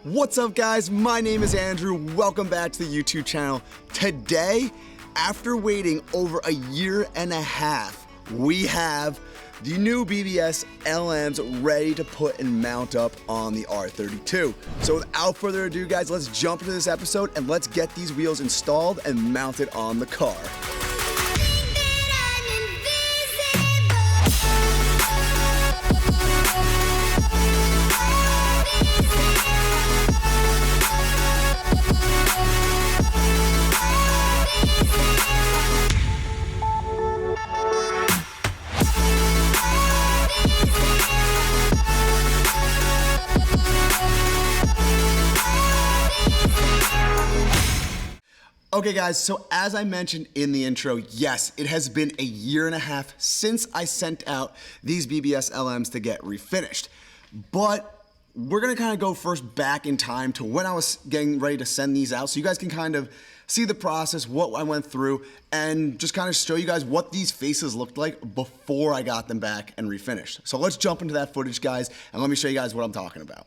What's up, guys? My name is Andrew. Welcome back to the YouTube channel. Today, after waiting over a year and a half, we have the new BBS LMs ready to put and mount up on the R32. So without further ado, guys, let's jump into this episode and let's get these wheels installed and mounted on the car. Okay guys, so as I mentioned in the intro, yes, it has been a year and a half since I sent out these BBS LMs to get refinished. But we're gonna kind of go first back in time to when I was getting ready to send these out so you guys can kind of see the process, what I went through, and just kind of show you guys what these faces looked like before I got them back and refinished. So let's jump into that footage, guys, and let me show you guys what I'm talking about.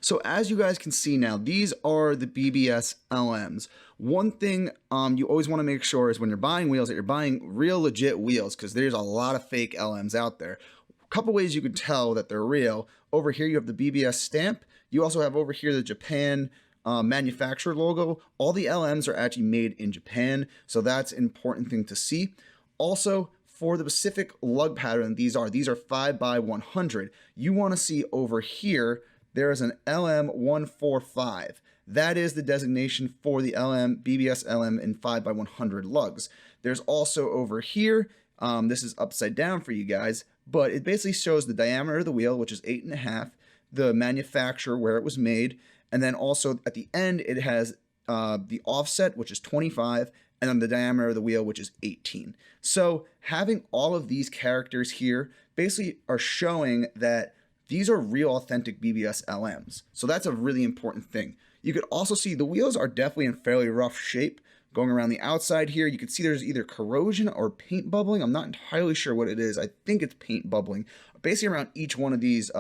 So as you guys can see now, these are the BBS LMs. One thing you always want to make sure is when you're buying wheels that you're buying real legit wheels, because there's a lot of fake LMs out there. A couple ways you can tell that they're real. Over here you have the BBS stamp. You also have over here the Japan manufacturer logo. All the LMs are actually made in Japan, so that's an important thing to see. Also, for the specific lug pattern these are 5x100. You want to see over here there is an LM145. That is the designation for the BBS LM in 5x100 lugs. There's also over here, this is upside down for you guys, but it basically shows the diameter of the wheel, which is 8.5, the manufacturer where it was made, and then also at the end it has the offset, which is 25, and then the diameter of the wheel, which is 18. So having all of these characters here basically are showing that these are real authentic BBS LMs. So that's a really important thing. You could also see the wheels are definitely in fairly rough shape. Going around the outside here, you can see there's either corrosion or paint bubbling. I'm not entirely sure what it is. I think it's paint bubbling. Basically around each one of these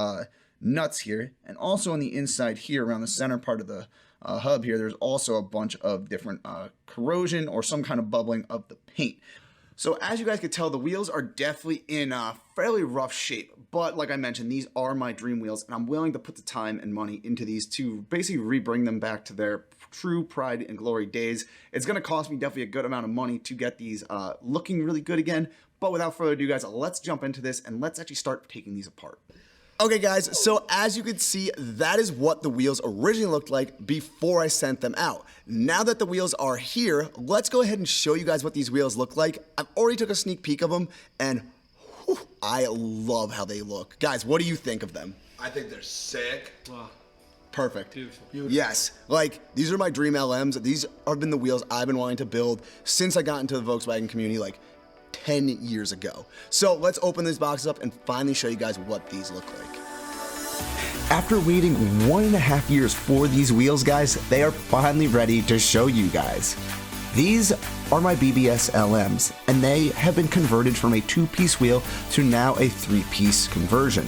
nuts here, and also on the inside here around the center part of the hub here, there's also a bunch of different corrosion or some kind of bubbling of the paint. So as you guys can tell, the wheels are definitely in fairly rough shape, but like I mentioned, these are my dream wheels, and I'm willing to put the time and money into these to basically rebring them back to their true pride and glory days. It's gonna cost me definitely a good amount of money to get these looking really good again, but without further ado, guys, let's jump into this and let's actually start taking these apart. Okay guys, so as you can see, that is what the wheels originally looked like before I sent them out. Now that the wheels are here, let's go ahead and show you guys what these wheels look like. I've already took a sneak peek of them, and whew, I love how they look. Guys, what do you think of them? I think they're sick. Wow. Perfect. Beautiful. Yes, like these are my dream LMs. These have been the wheels I've been wanting to build since I got into the Volkswagen community like 10 years ago. So let's open these boxes up and finally show you guys what these look like. After waiting 1.5 years for these wheels, guys, they are finally ready to show you guys. These are my BBS LMs, and they have been converted from a 2-piece wheel to now a 3-piece conversion.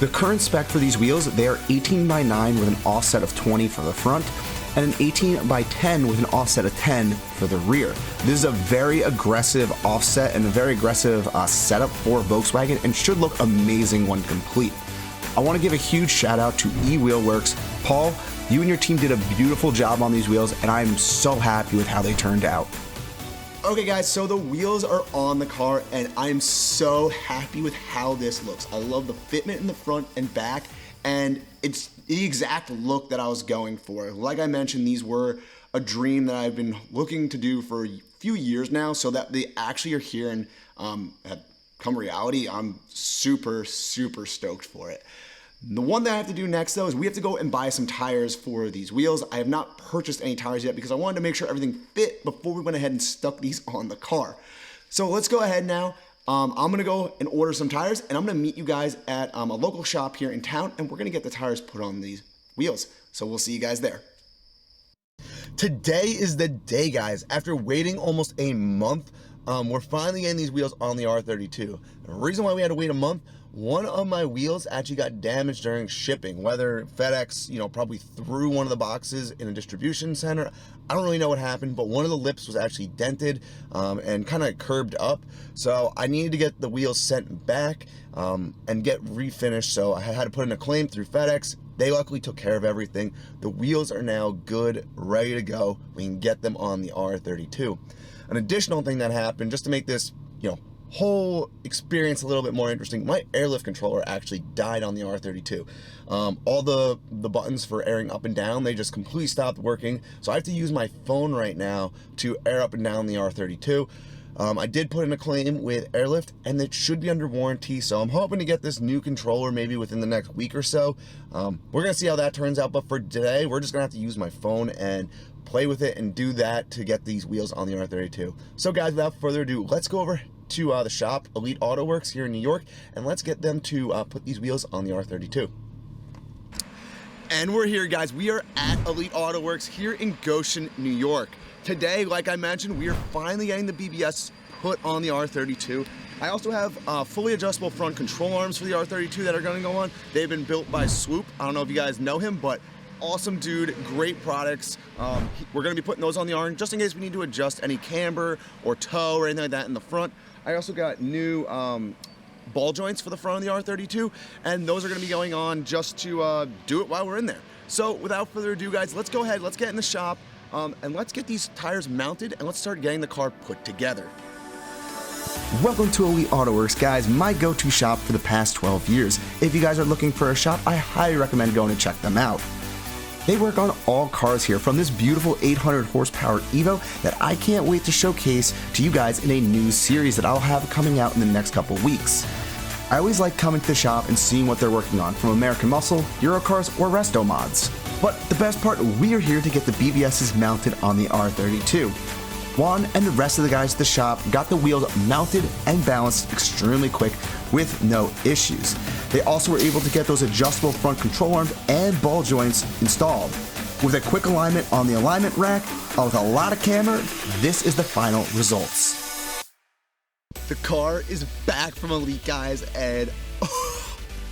The current spec for these wheels, they are 18x9 with an offset of 20 for the front, and an 18x10 with an offset of 10 for the rear. This is a very aggressive offset and a very aggressive setup for Volkswagen, and should look amazing when complete. I want to give a huge shout out to Ewheelworks. Paul, you and your team did a beautiful job on these wheels, and I'm so happy with how they turned out. Okay guys, so the wheels are on the car, and I'm so happy with how this looks. I love the fitment in the front and back, and it's the exact look that I was going for. Like I mentioned, these were a dream that I've been looking to do for a few years now, so that they actually are here and have come reality. I'm super stoked for it. The one that I have to do next though is we have to go and buy some tires for these wheels. I have not purchased any tires yet because I wanted to make sure everything fit before we went ahead and stuck these on the car. So let's go ahead now. I'm gonna go and order some tires, and I'm gonna meet you guys at a local shop here in town, and we're gonna get the tires put on these wheels. So we'll see you guys there. Today is the day, guys. After waiting almost a month, we're finally getting these wheels on the R32. The reason why we had to wait a month one of my wheels actually got damaged during shipping, whether FedEx, probably threw one of the boxes in a distribution center. I don't really know what happened, but one of the lips was actually dented and kind of curved up. So I needed to get the wheels sent back and get refinished. So I had to put in a claim through FedEx. They luckily took care of everything. The wheels are now good, ready to go. We can get them on the R32. An additional thing that happened, just to make this, whole experience a little bit more interesting, my airlift controller actually died on the R32. All the buttons for airing up and down, they just completely stopped working. So I have to use my phone right now to air up and down the R32. I did put in a claim with Airlift, and it should be under warranty, so I'm hoping to get this new controller maybe within the next week or so. We're gonna see how that turns out, but for today, we're just gonna have to use my phone and play with it and do that to get these wheels on the R32. So guys, without further ado, let's go over to the shop, Elite Autoworks here in New York, and let's get them to put these wheels on the R32. And we're here, guys. We are at Elite Autoworks here in Goshen, New York. Today, like I mentioned, we are finally getting the BBS put on the R32. I also have fully adjustable front control arms for the R32 that are gonna go on. They've been built by Swoop. I don't know if you guys know him, but awesome dude, great products. We're gonna be putting those on the R just in case we need to adjust any camber or toe or anything like that in the front. I also got new ball joints for the front of the R32, and those are gonna be going on just to do it while we're in there. So without further ado, guys, let's go ahead, let's get in the shop, and let's get these tires mounted, and let's start getting the car put together. Welcome to Elite Autoworks, guys, my go-to shop for the past 12 years. If you guys are looking for a shop, I highly recommend going to check them out. They work on all cars here, from this beautiful 800 horsepower Evo that I can't wait to showcase to you guys in a new series that I'll have coming out in the next couple weeks. I always like coming to the shop and seeing what they're working on, from American Muscle, Eurocars, or Resto mods. But the best part, we are here to get the BBSs mounted on the R32. Juan and the rest of the guys at the shop got the wheels mounted and balanced extremely quick with no issues. They also were able to get those adjustable front control arms and ball joints installed. With a quick alignment on the alignment rack, with a lot of camber, this is the final results. The car is back from Elite, guys, and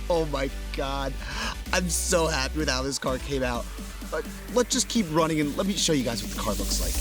oh my God, I'm so happy with how this car came out. But let's just keep running and let me show you guys what the car looks like.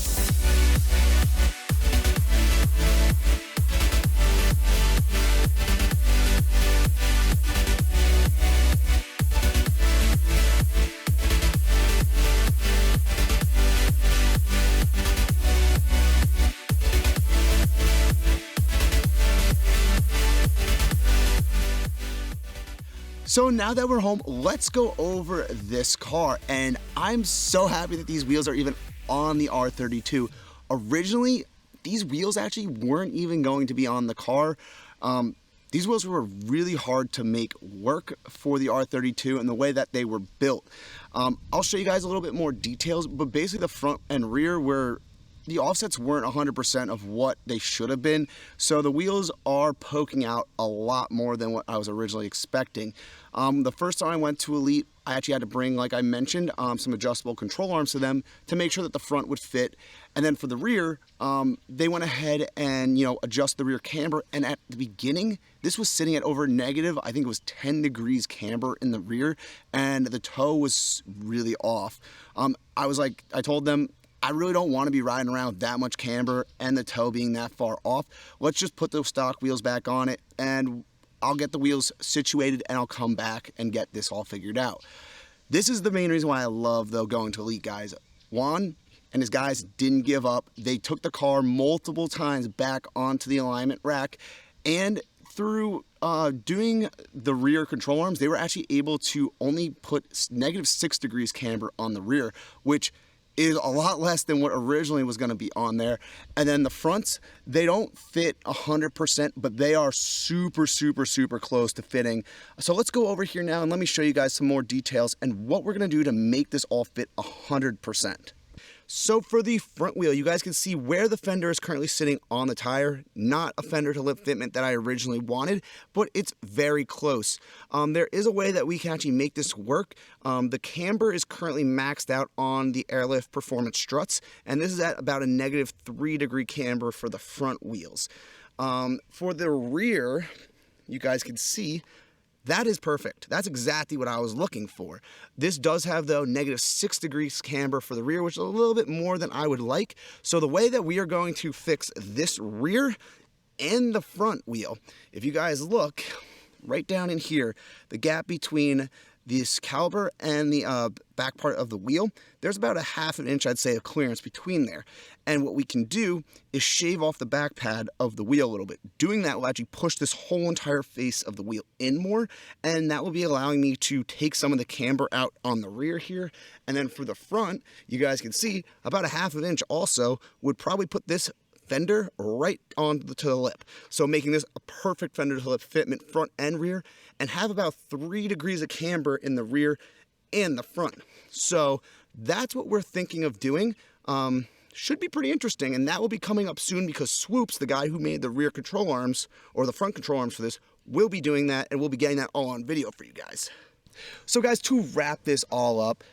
So now that we're home, let's go over this car, and I'm so happy that these wheels are even on the R32. Originally, these wheels actually weren't even going to be on the car. These wheels were really hard to make work for the R32 and the way that they were built. I'll show you guys a little bit more details, but basically the front and rear were the offsets weren't 100% of what they should have been, so the wheels are poking out a lot more than what I was originally expecting. The first time I went to Elite, I actually had to bring, like I mentioned, some adjustable control arms to them to make sure that the front would fit. And then for the rear, they went ahead and adjust the rear camber. And at the beginning, this was sitting at over negative, I think it was 10 degrees camber in the rear, and the toe was really off. I told them, I really don't want to be riding around with that much camber and the toe being that far off. Let's just put those stock wheels back on it, and I'll get the wheels situated and I'll come back and get this all figured out. This is the main reason why I love, though, going to Elite, guys. Juan and his guys didn't give up. They took the car multiple times back onto the alignment rack, and through doing the rear control arms, they were actually able to only put negative 6 degrees camber on the rear, which is a lot less than what originally was going to be on there. And then the fronts, they don't fit 100%, but they are super, super, super close to fitting. So let's go over here now and let me show you guys some more details and what we're going to do to make this all fit 100%. So for the front wheel, you guys can see where the fender is currently sitting on the tire. Not a fender to lip fitment that I originally wanted, but it's very close. There is a way that we can actually make this work. The camber is currently maxed out on the Airlift Performance struts, and this is at about a negative 3 degree camber for the front wheels. For the rear, you guys can see That is perfect. That's exactly what I was looking for. This does have, though, -6 degrees camber for the rear, which is a little bit more than I would like. So the way that we are going to fix this rear and the front wheel, if you guys look right down in here, the gap between this caliper and the back part of the wheel, there's about a 1/2 inch, I'd say, of clearance between there. And what we can do is shave off the back pad of the wheel a little bit. Doing that will actually push this whole entire face of the wheel in more, and that will be allowing me to take some of the camber out on the rear here. And then for the front, you guys can see about a 1/2 inch also would probably put this fender right on to the lip. So making this a perfect fender to lip fitment front and rear, and have about 3 degrees of camber in the rear and the front. So that's what we're thinking of doing. Should be pretty interesting, and that will be coming up soon because Swoops, the guy who made the rear control arms or the front control arms for this, will be doing that, and we'll be getting that all on video for you guys. So guys, to wrap this all up,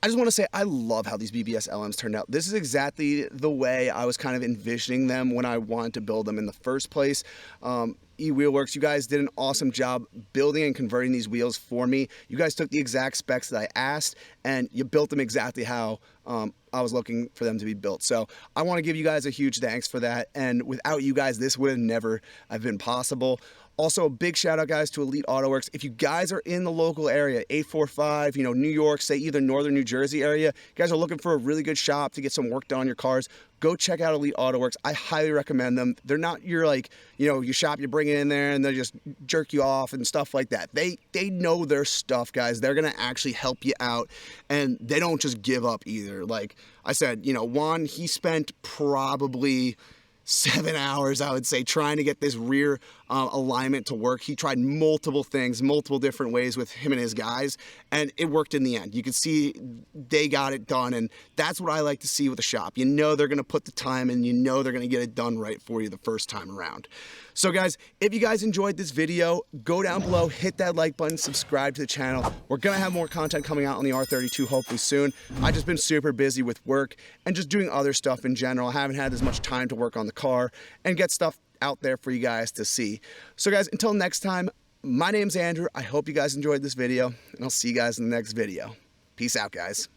I just want to say I love how these BBS LMs turned out. This is exactly the way I was kind of envisioning them when I wanted to build them in the first place. Ewheelworks, you guys did an awesome job building and converting these wheels for me. You guys took the exact specs that I asked, and you built them exactly how I was looking for them to be built. So I want to give you guys a huge thanks for that. And without you guys, this would have never have been possible. Also, a big shout out, guys, to Elite Autoworks. If you guys are in the local area, 845, New York, say either northern New Jersey area, you guys are looking for a really good shop to get some work done on your cars, go check out Elite Autoworks. I highly recommend them. They're not your your shop, you bring it in there and they just jerk you off and stuff like that. They know their stuff, guys. They're gonna actually help you out, and they don't just give up either. Like I said, Juan, he spent probably 7 hours, I would say, trying to get this rear alignment to work. He tried multiple things, multiple different ways with him and his guys, and it worked in the end. You can see they got it done, and that's what I like to see with a shop. They're going to put the time in, they're going to get it done right for you the first time around. So guys, if you guys enjoyed this video, go down below, hit that like button, subscribe to the channel. We're going to have more content coming out on the R32 hopefully soon. I've just been super busy with work and just doing other stuff in general. I haven't had as much time to work on the car and get stuff out there for you guys to see. So guys, until next time, my name's Andrew. I hope you guys enjoyed this video, and I'll see you guys in the next video. Peace out, guys.